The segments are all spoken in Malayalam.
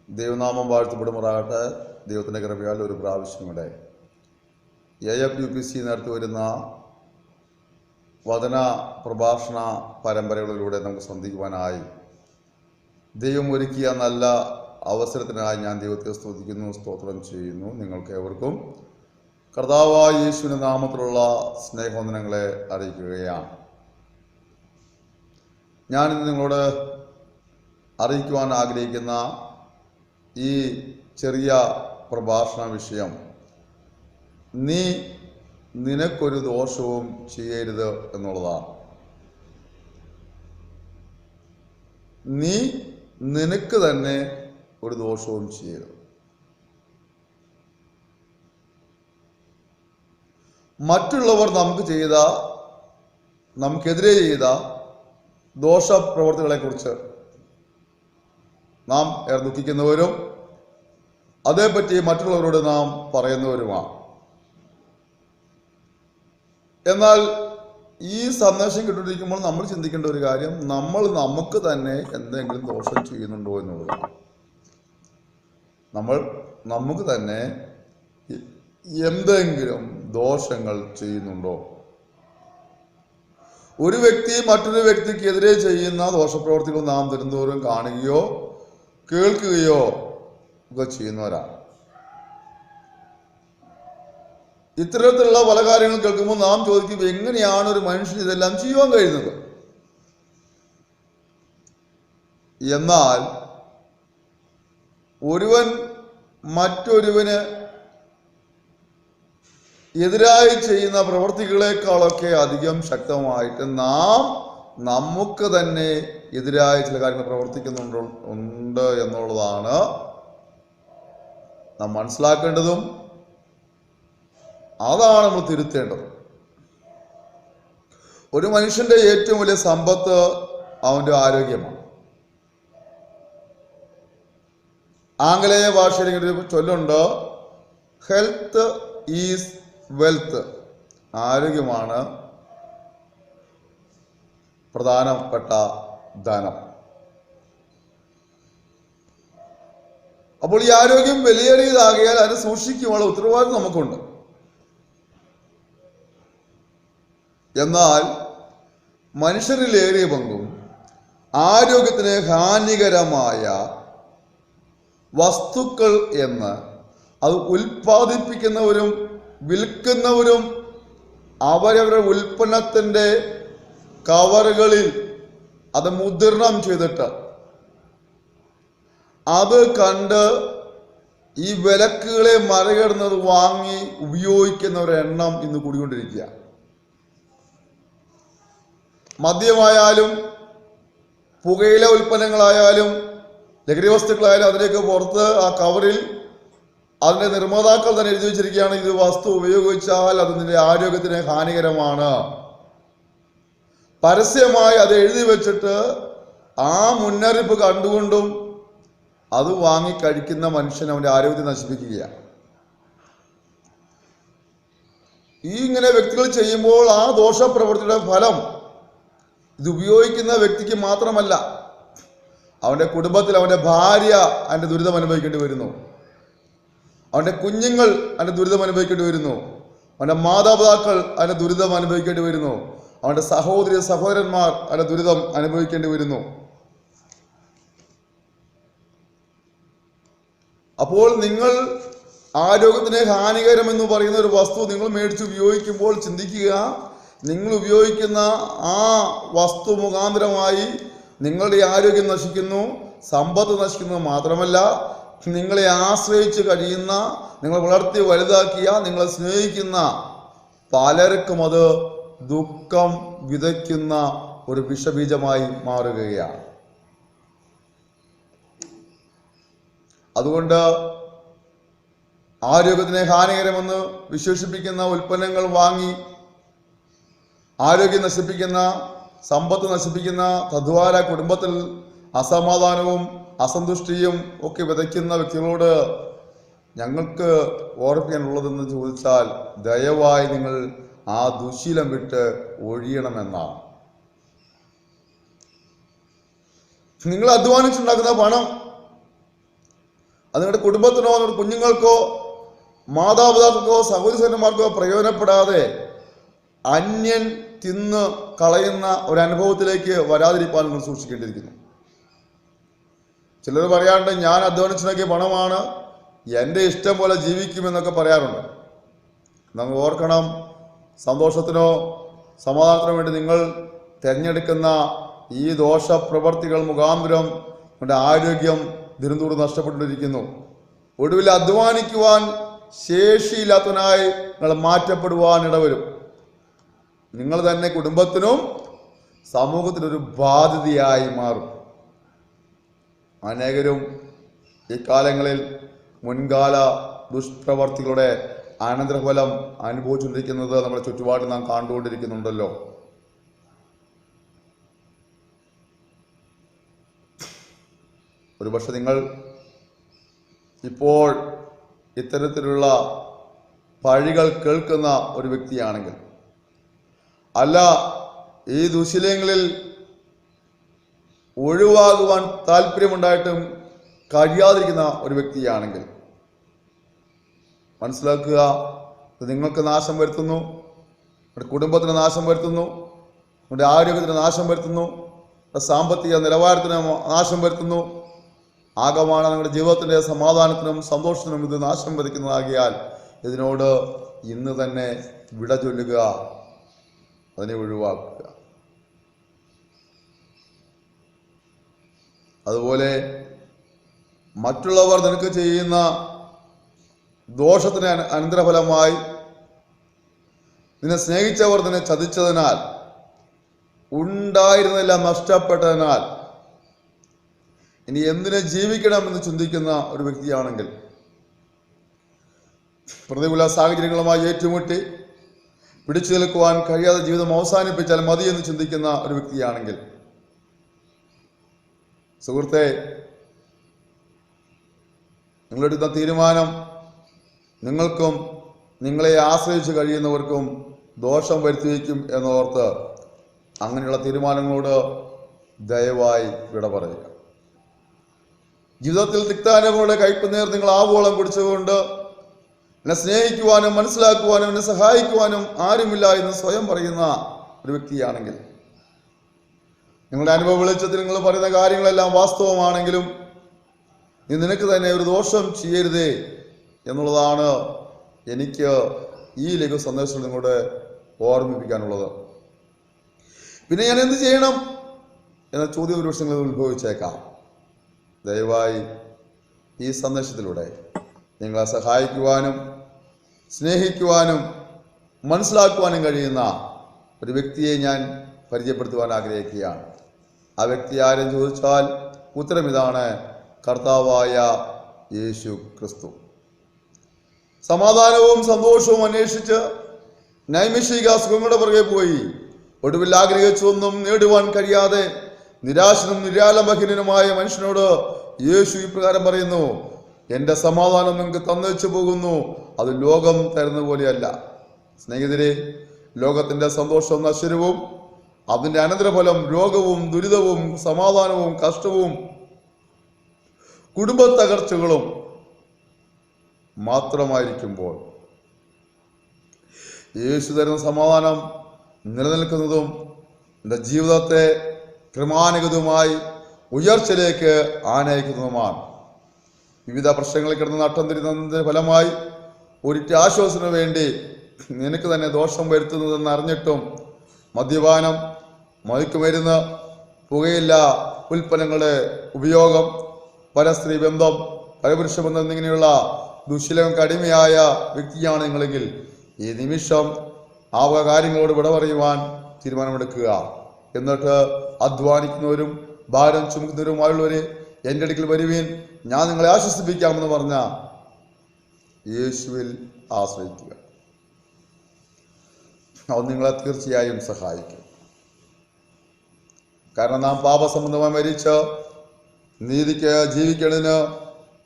ദൈവനാമം വാഴ്ത്തപ്പെടുമാറാകട്ടെ. ദൈവത്തിൻ്റെ കൃപയാൽ ഒരു പ്രാവശ്യം കൂടെ AFUPC നടത്തി വരുന്ന വചന പ്രഭാഷണ പരമ്പരകളിലൂടെ നമുക്ക് സന്ധിക്കുവാനായി ദൈവം ഒരുക്കിയ നല്ല അവസരത്തിനായി ഞാൻ ദൈവത്തെ സ്തുതിക്കുന്നു, സ്തോത്രം ചെയ്യുന്നു. നിങ്ങൾക്ക് ഏവർക്കും കർത്താവായ യേശുവിൻ്റെ നാമത്തിലുള്ള സ്നേഹവന്ദനങ്ങളെ അറിയിക്കുകയാണ്. ഞാനിന്ന് നിങ്ങളോട് അറിയിക്കുവാൻ ആഗ്രഹിക്കുന്ന ഈ ചെറിയ പ്രഭാഷണ വിഷയം, നീ നിനക്കൊരു ദോഷവും ചെയ്യരുത് എന്നുള്ളതാണ്. നീ നിനക്ക് തന്നെ ഒരു ദോഷവും ചെയ്യരുത്. മറ്റുള്ളവർ നമുക്കെതിരെ ചെയ്ത ദോഷപ്രവർത്തികളെക്കുറിച്ച് നാം ദുഃഖിക്കുന്നവരും അതേപ്പറ്റി മറ്റുള്ളവരോട് നാം പറയുന്നവരുമാണ്. എന്നാൽ ഈ സന്ദേശം കിട്ടിയിരിക്കുമ്പോൾ നമ്മൾ ചിന്തിക്കേണ്ട ഒരു കാര്യം, നമ്മൾ നമുക്ക് തന്നെ എന്തെങ്കിലും ദോഷം ചെയ്യുന്നുണ്ടോ എന്നുള്ളതാണ്. നമ്മൾ നമുക്ക് തന്നെ എന്തെങ്കിലും ദോഷങ്ങൾ ചെയ്യുന്നുണ്ടോ? ഒരു വ്യക്തി മറ്റൊരു വ്യക്തിക്കെതിരെ ചെയ്യുന്ന ദോഷപ്രവർത്തികൾ നാം ദിനംതോറും കാണുകയോ കേൾക്കുകയോ ഒക്കെ ചെയ്യുന്നവരാണ്. ഇത്തരത്തിലുള്ള പല കാര്യങ്ങൾ കേൾക്കുമ്പോൾ നാം ചോദിക്കും, എങ്ങനെയാണ് ഒരു മനുഷ്യന് ഇതെല്ലാം ചെയ്യുവാൻ കഴിയുന്നത്? എന്നാൽ ഒരുവൻ മറ്റൊരുവന് എതിരായി ചെയ്യുന്ന പ്രവൃത്തികളെക്കാളൊക്കെ അധികം ശക്തമായിട്ട് നാം നമുക്ക് തന്നെ എതിരായ ചില കാര്യങ്ങൾ പ്രവർത്തിക്കുന്നുണ്ട് എന്നുള്ളതാണ് നാം മനസ്സിലാക്കേണ്ടതും അതാണ് നമ്മൾ തിരുത്തേണ്ടത്. ഒരു മനുഷ്യന്റെ ഏറ്റവും വലിയ സമ്പത്ത് അവന്റെ ആരോഗ്യമാണ്. ആംഗലേയ ഭാഷയിൽ ഇങ്ങനെ ഒരു ചൊല്ലുണ്ട്, ഹെൽത്ത് ഈസ് വെൽത്ത്. ആരോഗ്യമാണ് പ്രധാനപ്പെട്ട ധനം. അപ്പോൾ ഈ ആരോഗ്യം വിലയേറിയതാകിയാൽ അത് സൂക്ഷിക്കുവാനുള്ള ഉത്തരവാദിത്വം നമുക്കുണ്ട്. എന്നാൽ മനുഷ്യരിലേറിയ പങ്കും ആരോഗ്യത്തിന് ഹാനികരമായ വസ്തുക്കൾ എന്ന് അത് ഉൽപ്പാദിപ്പിക്കുന്നവരും വിൽക്കുന്നവരും അവരവരുടെ ഉൽപ്പന്നത്തിൻ്റെ കവറുകളിൽ അത് മുദ്രണം ചെയ്തിട്ട് അത് കണ്ട് ഈ വിലക്കുകളെ മറികടന്നത് വാങ്ങി ഉപയോഗിക്കുന്നവരുടെ എണ്ണം ഇന്ന് കൂടിക്കൊണ്ടിരിക്കുക. മദ്യമായാലും പുകയില ഉൽപ്പന്നങ്ങളായാലും ലഹരി വസ്തുക്കളായാലും അതിലേക്ക് പുറത്ത് ആ കവറിൽ അതിൻ്റെ നിർമ്മാതാക്കൾ തന്നെ എഴുതി വെച്ചിരിക്കുകയാണ്, ഇത് വസ്തു ഉപയോഗിച്ചാൽ അത് നിന്റെ ആരോഗ്യത്തിന് ഹാനികരമാണ്. പരസ്യമായി അത് എഴുതി വെച്ചിട്ട് ആ മുന്നറിയിപ്പ് കണ്ടുകൊണ്ടും അത് വാങ്ങി കഴിക്കുന്ന മനുഷ്യൻ അവൻ്റെ ആരോഗ്യത്തെ നശിപ്പിക്കുകയാണ്. ഇങ്ങനെ വ്യക്തികൾ ചെയ്യുമ്പോൾ ആ ദോഷപ്രവൃത്തിയുടെ ഫലം ഇത് ഉപയോഗിക്കുന്ന വ്യക്തിക്ക് മാത്രമല്ല, അവൻ്റെ കുടുംബത്തിൽ അവൻ്റെ ഭാര്യ അതിൻ്റെ ദുരിതം അനുഭവിക്കേണ്ടി വരുന്നു, അവൻ്റെ കുഞ്ഞുങ്ങൾ അതിൻ്റെ ദുരിതം അനുഭവിക്കേണ്ടി വരുന്നു, അവൻ്റെ മാതാപിതാക്കൾ അതിൻ്റെ ദുരിതം അനുഭവിക്കേണ്ടി വരുന്നു, അവൻ്റെ സഹോദരി സഹോദരന്മാർ അതിൻ്റെ ദുരിതം അനുഭവിക്കേണ്ടി വരുന്നു. അപ്പോൾ നിങ്ങൾ ആരോഗ്യത്തിന് ഹാനികരമെന്ന് പറയുന്ന ഒരു വസ്തു നിങ്ങൾ മേടിച്ച് ഉപയോഗിക്കുമ്പോൾ ചിന്തിക്കുക, നിങ്ങൾ ഉപയോഗിക്കുന്ന ആ വസ്തു മുഖാന്തരമായി നിങ്ങളുടെ ആരോഗ്യം നശിക്കുന്നു, സമ്പത്ത് നശിക്കുന്നത് മാത്രമല്ല, നിങ്ങളെ ആശ്രയിച്ച് കഴിയുന്ന, നിങ്ങളെ വളർത്തി വലുതാക്കിയ, നിങ്ങളെ സ്നേഹിക്കുന്ന പലർക്കും അത് ദുഃഖം വിതയ്ക്കുന്ന ഒരു വിഷബീജമായി മാറുകയാണ്. അതുകൊണ്ട് ആരോഗ്യത്തിന് ഹാനികരമെന്ന് വിശേഷിപ്പിക്കുന്ന ഉൽപ്പന്നങ്ങൾ വാങ്ങി ആരോഗ്യം നശിപ്പിക്കുന്ന, സമ്പത്ത് നശിപ്പിക്കുന്ന, തദ്വാര കുടുംബത്തിൽ അസമാധാനവും അസന്തുഷ്ടിയും ഒക്കെ വിതയ്ക്കുന്ന വ്യക്തികളോട് ഞങ്ങൾക്ക് ഓർപ്പിക്കാനുള്ളതെന്ന് ചോദിച്ചാൽ, ദയവായി നിങ്ങൾ ആ ദുശീലം വിട്ട് ഒഴിയണമെന്നാണ്. നിങ്ങൾ അധ്വാനിച്ചുണ്ടാക്കുന്ന പണം അത് നിങ്ങളുടെ കുടുംബത്തിനോ നിങ്ങളുടെ കുഞ്ഞുങ്ങൾക്കോ മാതാപിതാക്കൾക്കോ സഹോദരന്മാർക്കോ പ്രയോജനപ്പെടാതെ അന്യൻ തിന്ന് കളയുന്ന ഒരു അനുഭവത്തിലേക്ക് വരാതിരിക്കാൻ നിങ്ങൾ സൂക്ഷിക്കേണ്ടിയിരിക്കുന്നു. ചിലർ പറയാറുണ്ട്, ഞാൻ അധ്വാനിച്ചിനൊക്കെ പണമാണ്, എൻ്റെ ഇഷ്ടം പോലെ ജീവിക്കുമെന്നൊക്കെ പറയാറുണ്ട്. നമ്മൾ ഓർക്കണം, സന്തോഷത്തിനോ സമാധാനത്തിനോ വേണ്ടി നിങ്ങൾ തിരഞ്ഞെടുക്കുന്ന ഈ ദോഷപ്രവർത്തികൾ മുഖാന്തരം നിങ്ങളുടെ ആരോഗ്യം ദിനംതോറും നഷ്ടപ്പെട്ടുകൊണ്ടിരിക്കുന്നു. ഒടുവിൽ അധ്വാനിക്കുവാൻ ശേഷിയില്ലാത്തവനായി നിങ്ങൾ മാറ്റപ്പെടുവാൻ ഇടവരും. നിങ്ങൾ തന്നെ കുടുംബത്തിനും സമൂഹത്തിനൊരു ബാധ്യതയായി മാറും. അനേകരും ഇക്കാലങ്ങളിൽ മുൻകാല ദുഷ്പ്രവർത്തികളുടെ അനന്തരഫലം അനുഭവിച്ചുകൊണ്ടിരിക്കുന്നത് നമ്മുടെ ചുറ്റുപാട് നാം കണ്ടുകൊണ്ടിരിക്കുന്നുണ്ടല്ലോ. ഒരുപക്ഷെ നിങ്ങൾ ഇപ്പോൾ ഇത്തരത്തിലുള്ള പഴികൾ കേൾക്കുന്ന ഒരു വ്യക്തിയാണെങ്കിൽ, അല്ല ഈ ദുശീലങ്ങളിൽ ഒഴിവാകുവാൻ താല്പര്യമുണ്ടായിട്ടും കഴിയാതിരിക്കുന്ന ഒരു വ്യക്തിയാണെങ്കിൽ മനസ്സിലാക്കുക, ഇത് നിങ്ങൾക്ക് നാശം വരുത്തുന്നു, നിങ്ങളുടെ കുടുംബത്തിന് നാശം വരുത്തുന്നു, നിങ്ങളുടെ ആരോഗ്യത്തിന് നാശം വരുത്തുന്നു, സാമ്പത്തിക നിലവാരത്തിന് നാശം വരുത്തുന്നു. ആകമാണ് നിങ്ങളുടെ ജീവിതത്തിൻ്റെ സമാധാനത്തിനും സന്തോഷത്തിനും ഇത് നാശം വരുത്തുന്നതാകിയാൽ ഇതിനോട് ഇന്ന് തന്നെ വിട ചൊല്ലുക, അതിനെ ഒഴിവാക്കുക. അതുപോലെ മറ്റുള്ളവർ നിനക്ക് ചെയ്യുന്ന ദോഷത്തിന് അനന്തരഫലമായി നിന്നെ സ്നേഹിച്ചവർ നിന്നെ ചതിച്ചതിനാൽ, ഉണ്ടായിരുന്നെല്ലാം നഷ്ടപ്പെട്ടതിനാൽ ഇനി എന്തിനെ ജീവിക്കണമെന്ന് ചിന്തിക്കുന്ന ഒരു വ്യക്തിയാണെങ്കിൽ, പ്രതികൂല സാഹചര്യങ്ങളുമായി ഏറ്റുമുട്ടി പിടിച്ചു നിൽക്കുവാൻ കഴിയാതെ ജീവിതം അവസാനിപ്പിച്ചാൽ മതി എന്ന് ചിന്തിക്കുന്ന ഒരു വ്യക്തിയാണെങ്കിൽ, സുഹൃത്തെ, നിങ്ങളെടുത്ത തീരുമാനം നിങ്ങൾക്കും നിങ്ങളെ ആശ്രയിച്ച് കഴിയുന്നവർക്കും ദോഷം വരുത്തിവെക്കും എന്നോർത്ത് അങ്ങനെയുള്ള തീരുമാനങ്ങളോട് ദയവായി വിട പറയുക. ജീവിതത്തിൽ തിക്താനുഭവങ്ങളുടെ കയ്പുനീർ നിങ്ങൾ ആവോളം കുടിച്ചുകൊണ്ട് എന്നെ സ്നേഹിക്കുവാനും മനസ്സിലാക്കുവാനും എന്നെ സഹായിക്കുവാനും ആരുമില്ല എന്ന് സ്വയം പറയുന്ന ഒരു വ്യക്തിയാണെങ്കിൽ, നിങ്ങളുടെ അനുഭവ വെളിച്ചത്തിൽ നിങ്ങൾ പറയുന്ന കാര്യങ്ങളെല്ലാം വാസ്തവമാണെങ്കിലും നീ നിനക്ക് തന്നെ ഒരു ദോഷം ചെയ്യരുതേ എന്നുള്ളതാണ് എനിക്ക് ഈ ലഘു സന്ദേശം നിങ്ങളോട് ഓർമ്മിപ്പിക്കാനുള്ളത്. പിന്നെ ഞാൻ എന്ത് ചെയ്യണം എന്ന ചോദ്യം ഒരു പക്ഷേ നിങ്ങൾ ഉത്ഭവിച്ചേക്കാം. ദയവായി ഈ സന്ദേശത്തിലൂടെ നിങ്ങളെ സഹായിക്കുവാനും സ്നേഹിക്കുവാനും മനസ്സിലാക്കുവാനും കഴിയുന്ന ഒരു വ്യക്തിയെ ഞാൻ പരിചയപ്പെടുത്തുവാൻ ആഗ്രഹിക്കുകയാണ്. ആ വ്യക്തി ആരും ചോദിച്ചാൽ ഉത്തരം ഇതാണ്: കർത്താവായ യേശു ക്രിസ്തു. സമാധാനവും സന്തോഷവും അന്വേഷിച്ച് നൈമിഷിക സുഖങ്ങളുടെ പുറകെ പോയി ഒടുവിൽ ആഗ്രഹിച്ചൊന്നും നേടുവാൻ കഴിയാതെ നിരാശനും നിരാലംബഹീനനുമായ മനുഷ്യനോട് യേശു ഇപ്രകാരം പറയുന്നു: എൻ്റെ സമാധാനം നിങ്ങൾക്ക് തന്നേച്ചു പോകുന്നു, അത് ലോകം തരുന്ന പോലെയല്ല. സ്നേഹിതരെ, ലോകത്തിൻ്റെ സന്തോഷം നശ്വരവും അതിൻ്റെ അനന്തരഫലം രോഗവും ദുരിതവും സമാധാനവും കഷ്ടവും കുടുംബ തകർച്ചകളും മാത്രമായിരിക്കുമ്പോൾ യേശു തരുന്ന സമാധാനം നിലനിൽക്കുന്നതും എൻ്റെ ജീവിതത്തെ ക്രമാനുഗതമായി ഉയർച്ചയിലേക്ക് ആനയിക്കുന്നതുമാണ്. വിവിധ പ്രശ്നങ്ങളിൽ കിടന്ന് നട്ടം തിരിയുന്നതിൻ്റെ ഫലമായി ഒരിറ്റ ആശ്വാസത്തിന് വേണ്ടി നിനക്ക് തന്നെ ദോഷം വരുത്തുന്നതെന്ന് അറിഞ്ഞിട്ടും മദ്യപാനം, മയക്കുമരുന്ന്, പുകയില്ല ഉൽപ്പന്നങ്ങളുടെ ഉപയോഗം, പരസ്ത്രീ ബന്ധം, പരപുരുഷ ബന്ധം എന്നിങ്ങനെയുള്ള ദുശീലങ്ങൾക്ക് അടിമയായ വ്യക്തിയാണ് നിങ്ങളെങ്കിൽ ഈ നിമിഷം ആ കാര്യങ്ങളോട് വിട പറയുവാൻ തീരുമാനമെടുക്കുക. എന്നിട്ട് അധ്വാനിക്കുന്നവരും ഭാരം ചുമക്കുന്നവരുമായുള്ളവരെ എൻ്റെ അടുക്കൽ വരുവീൻ, ഞാൻ നിങ്ങളെ ആശ്വസിപ്പിക്കാമെന്ന് പറഞ്ഞ യേശുവിൽ ആശ്രയിക്കുക. അവൻ നിങ്ങളെ തീർച്ചയായും സഹായിക്കും. കാരണം നാം പാപസംബന്ധമായി മരിച്ച് നീതിക്ക് ജീവിക്കേണ്ടതിന്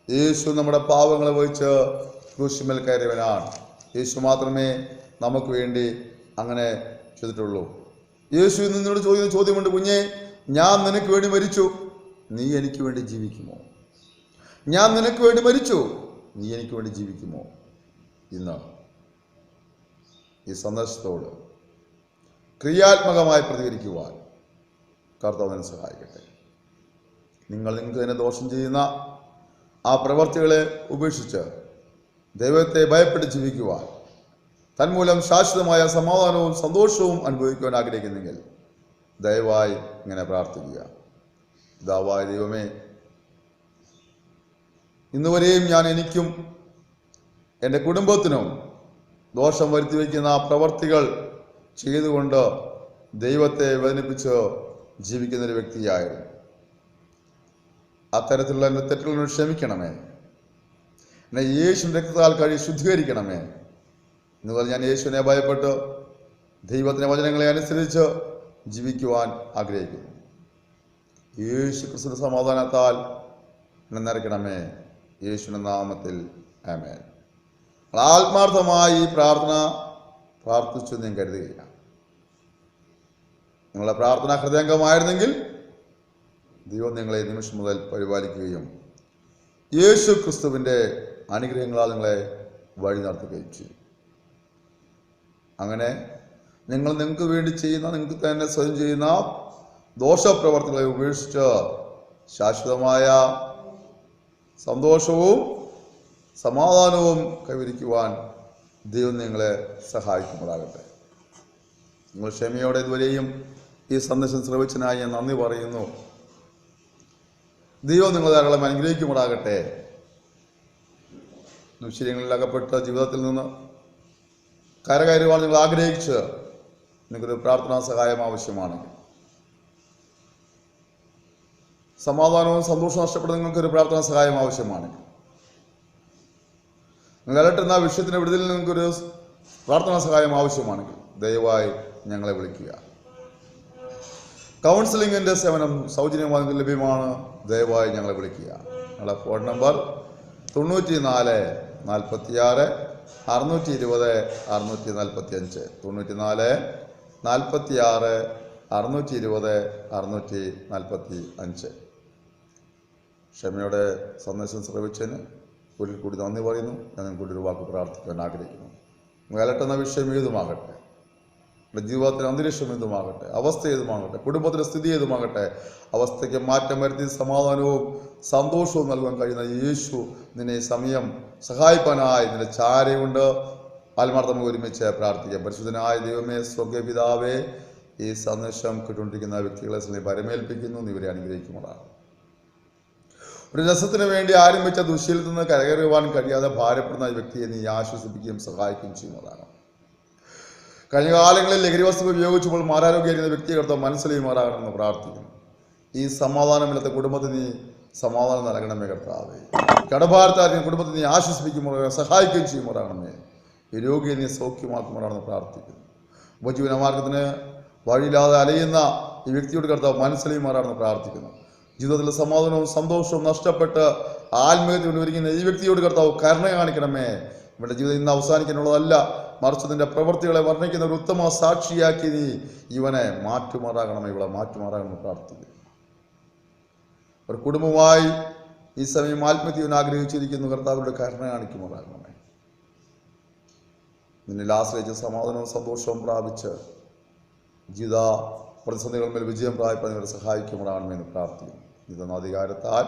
യേശു നമ്മുടെ പാപങ്ങളെ വഹിച്ച് ക്രൂശിന്മേൽ കയറിയവനാണ്. യേശു മാത്രമേ നമുക്ക് വേണ്ടി അങ്ങനെ ചെയ്തിട്ടുള്ളൂ. യേശു നിന്നോട് ചോദിക്കുന്ന ചോദ്യമുണ്ട്: കുഞ്ഞെ, ഞാൻ നിനക്ക് വേണ്ടി മരിച്ചു, നീ എനിക്ക് വേണ്ടി ജീവിക്കുമോ? ഞാൻ നിനക്ക് വേണ്ടി മരിച്ചു, നീ എനിക്ക് വേണ്ടി ജീവിക്കുമോ? ഇന്ന് ഈ സന്ദേശത്തോട് ക്രിയാത്മകമായി പ്രതികരിക്കുവാൻ കർത്താവ് എന്നെ സഹായിക്കട്ടെ. നിങ്ങൾക്ക് തന്നെ ദോഷം ചെയ്യുന്ന ആ പ്രവർത്തികളെ ഉപേക്ഷിച്ച് ദൈവത്തെ ഭയപ്പെട്ട് ജീവിക്കുവാൻ, തന്മൂലം ശാശ്വതമായ സമാധാനവും സന്തോഷവും അനുഭവിക്കുവാൻ ആഗ്രഹിക്കുന്നെങ്കിൽ ദയവായി ഇങ്ങനെ പ്രാർത്ഥിക്കുക. പിതാവായ ദൈവമേ, ഇന്നുവരെയും ഞാൻ എനിക്കും എൻ്റെ കുടുംബത്തിനും ദോഷം വരുത്തി വയ്ക്കുന്ന പ്രവർത്തികൾ ചെയ്തുകൊണ്ട് ദൈവത്തെ വേദനിപ്പിച്ച് ജീവിക്കുന്നൊരു വ്യക്തിയായിരുന്നു. അത്തരത്തിലുള്ള എൻ്റെ തെറ്റുകളോട് ക്ഷമിക്കണമേ. എന്നെ യേശുവിൻ്റെ രക്തത്താൽ കഴുകി ശുദ്ധീകരിക്കണമേ. എന്നുപോലെ ഞാൻ യേശുവിനെ ഭയപ്പെട്ട് ദൈവത്തിൻ്റെ വചനങ്ങളെ അനുസരിച്ച് ജീവിക്കുവാൻ ആഗ്രഹിക്കുന്നു. യേശു ക്രിസ്തുവിന്റെ സമാധാനത്താൽ എന്നെ നിറയ്ക്കണമേ. യേശുവിന്റെ നാമത്തിൽ ആമേൻ. ആത്മാർത്ഥമായി ഈ പ്രാർത്ഥന പ്രാർത്ഥിച്ചു ഞാൻ കരുതുകയില്ല. നിങ്ങളുടെ പ്രാർത്ഥന ഹൃദയംഗമായിരുന്നെങ്കിൽ ദൈവം നിങ്ങളെ നിമിഷം മുതൽ പരിപാലിക്കുകയും യേശു ക്രിസ്തുവിൻ്റെ അനുഗ്രഹങ്ങളാൽ നിങ്ങളെ വഴി നടത്തുകയും ചെയ്യും. അങ്ങനെ നിങ്ങൾക്ക് വേണ്ടി ചെയ്യുന്ന, നിങ്ങൾക്ക് തന്നെ സ്വയം ചെയ്യുന്ന ദോഷപ്രവർത്തികളെ ഉപേക്ഷിച്ച് ശാശ്വതമായ സന്തോഷവും സമാധാനവും കൈവരിക്കുവാൻ ദൈവം നിങ്ങളെ സഹായിക്കുമാറാകട്ടെ. നിങ്ങൾ ക്ഷമയോടെ ഇതുവരെയും ഈ സന്ദേശം ശ്രവിച്ചതിനായി ഞാൻ നന്ദി പറയുന്നു. ദൈവം നിങ്ങൾ ധാരാളം അനുഗ്രഹിക്കുമാറാകട്ടെ. ദുശ്ശീലങ്ങളിൽ അകപ്പെട്ട ജീവിതത്തിൽ നിന്ന് കരകയറുവാൻ നിങ്ങൾ ആഗ്രഹിച്ച് നിങ്ങൾക്കൊരു പ്രാർത്ഥനാ സഹായം ആവശ്യമാണെങ്കിൽ, സമാധാനവും സന്തോഷവും നഷ്ടപ്പെടുന്ന നിങ്ങൾക്കൊരു പ്രാർത്ഥനാ സഹായം ആവശ്യമാണെങ്കിൽ, നിങ്ങൾ അലട്ടുന്ന വിഷയത്തിൻ്റെ വിടുതലിൽ നിങ്ങൾക്കൊരു പ്രാർത്ഥനാ സഹായം ആവശ്യമാണെങ്കിൽ ദയവായി ഞങ്ങളെ വിളിക്കുക. കൗൺസിലിങ്ങിൻ്റെ സേവനം സൗജന്യമായി ലഭ്യമാണ്. ദയവായി ഞങ്ങളെ വിളിക്കുക. ഞങ്ങളുടെ ഫോൺ നമ്പർ 94 46 620 645 94 46 620 645. ക്ഷമയോടെ സന്ദേശം ശ്രവിച്ചതിന് ഒരിക്കൽ കൂടി നന്ദി പറയുന്നു. ഞാൻ കൂടി ഒരു വാക്ക് പ്രാർത്ഥിക്കാൻ ആഗ്രഹിക്കുന്നു. അലട്ടുന്ന വിഷയം ഏതുമാകട്ടെ, ജീവിതത്തിൻ്റെ അന്തരീക്ഷം ഏതുമാകട്ടെ, അവസ്ഥ ഏതുമാകട്ടെ, കുടുംബത്തിൻ്റെ സ്ഥിതി ഏതുമാകട്ടെ, അവസ്ഥയ്ക്ക് മാറ്റം വരുത്തി സമാധാനവും സന്തോഷവും നൽകാൻ കഴിയുന്ന യേശു നിന്നെ ഈ സമയം സഹായിപ്പാനായി നിന്റെ ചാരയുണ്ട്. ആത്മാർത്ഥം ഒരുമിച്ച് പ്രാർത്ഥിക്കാം. പരിശുദ്ധനായ ദൈവമേ, സ്വർഗ്ഗീയ പിതാവേ, ഈ സന്ദേശം കേട്ടുകൊണ്ടിരിക്കുന്ന വ്യക്തികളെ നീ പരമേൽപ്പിക്കുന്നു. നീ ഇവരെ അനുഗ്രഹിക്കുമാറാണ്. ഒരു രസത്തിന് വേണ്ടി ആരംഭിച്ച ദുശ്ശീലത്തിൽ നിന്ന് കരകയറുവാൻ കഴിയാതെ ഭാരപ്പെടുന്ന ഈ വ്യക്തിയെ നീ ആശ്വസിപ്പിക്കുകയും സഹായിക്കുകയും ചെയ്യുന്നതാണ്. കഴിഞ്ഞ കാലങ്ങളിൽ ലഹരി വസ്തുക്കൾ ഉപയോഗിച്ചപ്പോൾ മാരാരോഗ്യമായിരുന്ന വ്യക്തിയെ കർത്താവ് മനസ്സിലാകുമാറാകണമെന്ന് പ്രാർത്ഥിക്കുന്നു. ഈ സമാധാനമില്ലാത്ത കുടുംബത്തിന് നീ സമാധാനം നൽകണമേ കർത്താവേ. കടഭാരത്തായിരിക്കും കുടുംബത്തെ നീ ആശ്വസിപ്പിക്കുമാറാകണം, സഹായിക്കുകയും ചെയ്യുമാറാകണമേ. ഈ രോഗിയെ നീ സൗഖ്യമാക്കുമാറാണെന്ന് പ്രാർത്ഥിക്കുന്നു. ഉപജീവനമാർഗത്തിന് വഴിയില്ലാതെ അലയുന്ന ഈ വ്യക്തിയോട് കർത്താവ് മനസ്സിലാകുമാറാണെന്ന് പ്രാർത്ഥിക്കുന്നു. ജീവിതത്തിലെ സമാധാനവും സന്തോഷവും നഷ്ടപ്പെട്ട് ആത്മഹത്യ കൊണ്ടുവരിക്കുന്ന ഈ വ്യക്തിയോട് കർത്താവ് കരുണ കാണിക്കണമേ. ഇവരുടെ ജീവിതം ഇന്ന് അവസാനിക്കാനുള്ളതല്ല, മറിച്ച് നിന്റെ പ്രവൃത്തികളെ വർണ്ണിക്കുന്ന ഒരു ഉത്തമ സാക്ഷിയാക്കി നീ ഇവനെ മാറ്റുമാറാകണമേ, ഇവളെ മാറ്റുമാറാകണമെന്ന് പ്രാർത്ഥിക്കുന്നു. ഒരു കുടുംബമായി ഈ സമയം ആത്മഹത്യവൻ ആഗ്രഹിച്ചിരിക്കുന്നു. കർത്താവിന്റെ കരുണ കാണിക്കുമാറാകണമേ. നിന്നിൽ ആശ്രയിച്ച് സമാധാനവും സന്തോഷവും പ്രാപിച്ച് ജീവിത പ്രതിസന്ധികളിന്മേൽ വിജയം പ്രാപിപ്പാൻ ഇവരെ സഹായിക്കുമാറാകണമെന്ന് പ്രാർത്ഥിക്കുന്നു. ഇതെന്ന അധികാരത്താൽ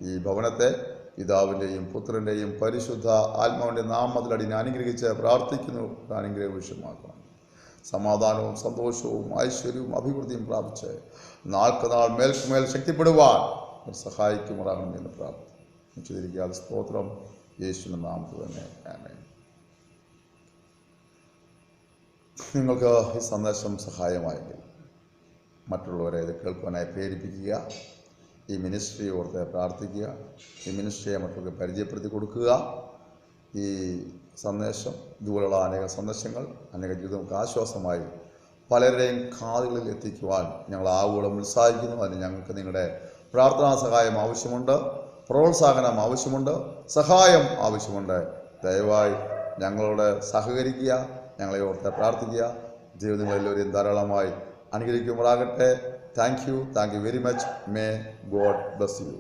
ഈ ഭവനത്തെ പിതാവിൻ്റെയും പുത്രൻ്റെയും പരിശുദ്ധ ആത്മാവിൻ്റെ നാമത്തിലടിനെ അനുഗ്രഹിച്ച് പ്രാർത്ഥിക്കുന്നു. അനുഗ്രഹ വിഷയമാക്കണം. സമാധാനവും സന്തോഷവും ഐശ്വര്യവും അഭിവൃദ്ധിയും പ്രാപിച്ച് നാൾക്കുനാൾ മേൽക്കുമേൽ ശക്തിപ്പെടുവാൻ സഹായിക്കുമാറാകണമെന്ന് പ്രാർത്ഥിക്കുന്നു. സ്തോത്രം യേശുവിന്റെ നാമത്തിൽ തന്നെ ആമേൻ. നിങ്ങൾക്ക് ഈ സന്ദേശം സഹായമായെങ്കിൽ മറ്റുള്ളവരെ ഇത് കേൾക്കുവാനായി പ്രേരിപ്പിക്കുക. ഈ മിനിസ്ട്രി ഓർത്ത് പ്രാർത്ഥിക്കുക. ഈ മിനിസ്ട്രിയെ മറ്റുള്ളവർക്ക് പരിചയപ്പെടുത്തി കൊടുക്കുക. ഈ സന്ദേശം, ഇതുപോലുള്ള അനേക സന്ദേശങ്ങൾ അനേക ജീവിതങ്ങൾക്ക് ആശ്വാസമായി പലരുടെയും കാതുകളിൽ എത്തിക്കുവാൻ ഞങ്ങൾ ആവോളം ഉത്സാഹിക്കുന്നു. അതിന് ഞങ്ങൾക്ക് നിങ്ങളുടെ പ്രാർത്ഥനാ സഹായം ആവശ്യമുണ്ട്, പ്രോത്സാഹനം ആവശ്യമുണ്ട്, സഹായം ആവശ്യമുണ്ട്. ദയവായി ഞങ്ങളോട് സഹകരിക്കുക, ഞങ്ങളെ ഓർത്ത് പ്രാർത്ഥിക്കുക. ദൈവം നിങ്ങളെല്ലാവരെയും ധാരാളമായി അനുഗ്രഹിക്കുമാറാകട്ടെ. Thank you very much. May God bless you.